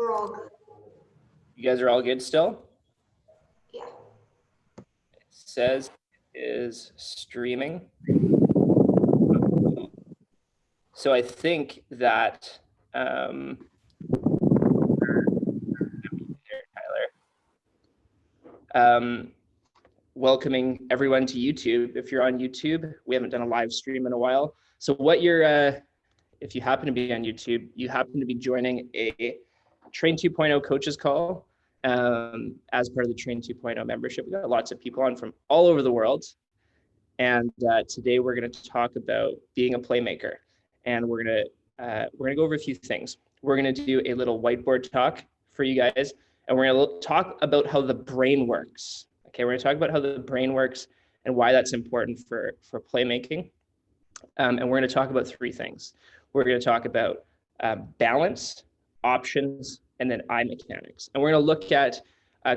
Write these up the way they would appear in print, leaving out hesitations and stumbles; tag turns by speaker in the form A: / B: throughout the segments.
A: We're all good.
B: You guys are all good still?
A: Yeah.
B: It says it is streaming. So I think that Tyler. Welcoming everyone to YouTube. If you're on YouTube, we haven't done a live stream in a while. So what you're, if you happen to be on YouTube, you happen to be joining a Train 2.0 coaches call as part of the Train 2.0 membership. We've got lots of people on from all over the world. And today we're going to talk about being a playmaker. And we're going to go over a few things. We're going to do a little whiteboard talk for you guys. And we're going to talk about how the brain works. Okay, we're going to talk about how the brain works and why that's important for playmaking. And we're going to talk about three things. We're going to talk about balance, options, and then eye mechanics. And we're going to look at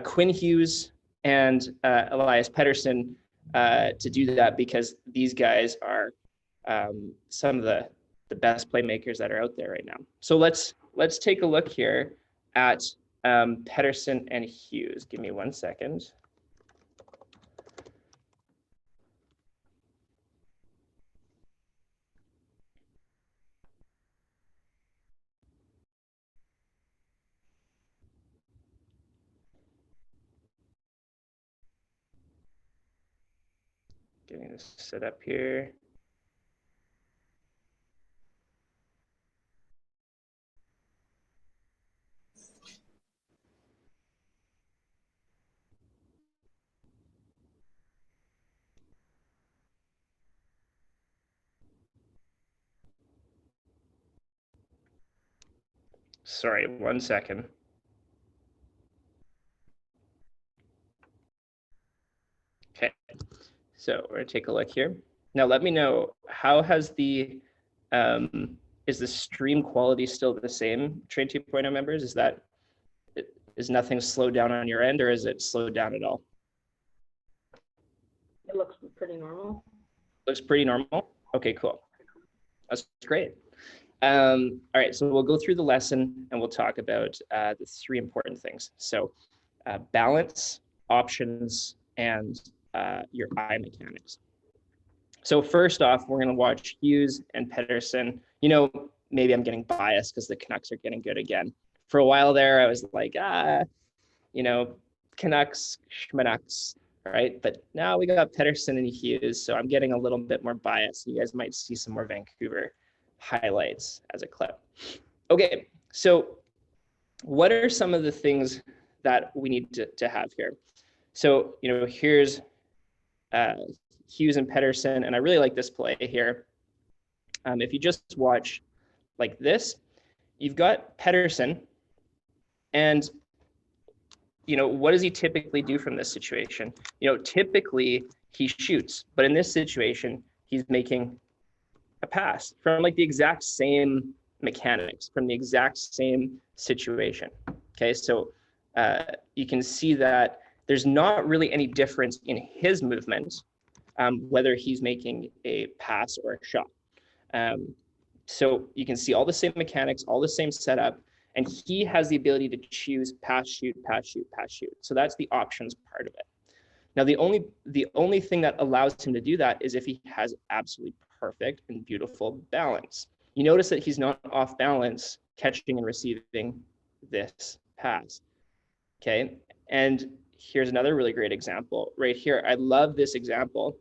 B: Quinn Hughes and Elias Pettersson to do that, because these guys are some of the best playmakers that are out there right now. So let's take a look here at Pettersson and Hughes. Give me 1 second. Getting this set up here. Sorry, 1 second. Okay, so we're gonna take a look here. Now let me know, how has the, is the stream quality still the same, Train 2.0 members? Is nothing slowed down on your end, or is it slowed down at all?
A: It looks pretty normal.
B: Looks pretty normal? Okay, cool. That's great. All right, so we'll go through the lesson and we'll talk about the three important things. So balance, options, and your eye mechanics. So first off, we're going to watch Hughes and Pettersson. You know, maybe I'm getting biased because the Canucks are getting good again. For a while there, I was like, you know, Canucks, Schmanucks, right? But now we got Pettersson and Hughes, so I'm getting a little bit more biased. You guys might see some more Vancouver highlights as a clip. Okay, so what are some of the things that we need to have here? So, you know, here's Hughes and Pettersson, and I really like this play here. If you just watch like this, you've got Pettersson, and you know, what does he typically do from this situation? You know, typically he shoots, but in this situation, he's making a pass from like the exact same mechanics, from the exact same situation. Okay, so you can see that there's not really any difference in his movement, whether he's making a pass or a shot. So you can see all the same mechanics, all the same setup, and he has the ability to choose pass, shoot, pass, shoot, pass, shoot. So that's the options part of it. Now, the only thing that allows him to do that is if he has absolutely perfect and beautiful balance. You notice that he's not off balance catching and receiving this pass. Okay, and here's another really great example right here. I love this example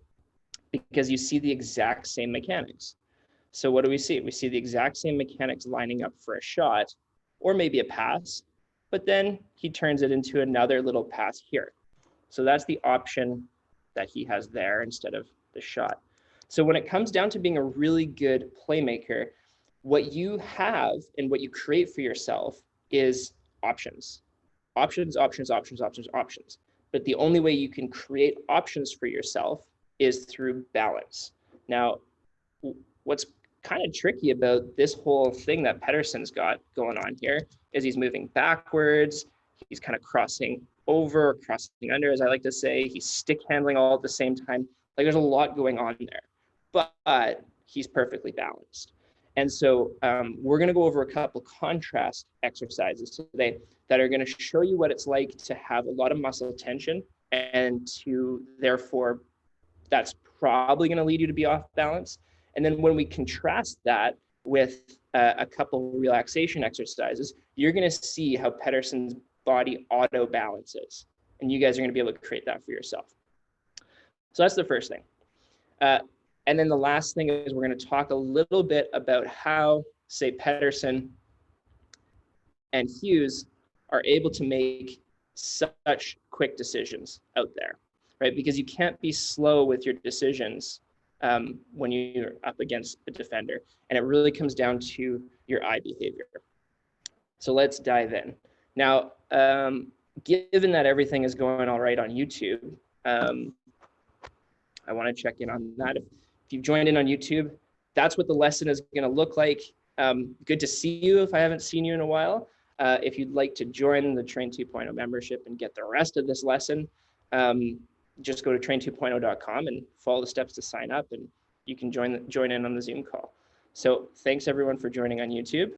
B: because you see the exact same mechanics. So what do we see? We see the exact same mechanics lining up for a shot or maybe a pass, but then he turns it into another little pass here. So that's the option that he has there instead of the shot. So when it comes down to being a really good playmaker, what you have and what you create for yourself is options. Options, options, options, options, options. But the only way you can create options for yourself is through balance. Now, what's kind of tricky about this whole thing that Pettersson's got going on here is he's moving backwards, he's kind of crossing over, crossing under, as I like to say, he's stick handling all at the same time. Like there's a lot going on there, but he's perfectly balanced. And so we're going to go over a couple contrast exercises today that are going to show you what it's like to have a lot of muscle tension, and to therefore that's probably going to lead you to be off balance. And then when we contrast that with a couple relaxation exercises, you're going to see how Pedersen's body auto balances, and you guys are going to be able to create that for yourself. So that's the first thing. And then the last thing is we're going to talk a little bit about how, say, Pedersen and Hughes are able to make such quick decisions out there, right? Because you can't be slow with your decisions when you're up against a defender. And it really comes down to your eye behavior. So let's dive in. Now, given that everything is going all right on YouTube, I want to check in on that. If you've joined in on YouTube, that's what the lesson is going to look like. Good to see you if I haven't seen you in a while. If you'd like to join the Train 2.0 membership and get the rest of this lesson, just go to train2.0.com and follow the steps to sign up, and you can join in on the Zoom call. So thanks everyone for joining on YouTube.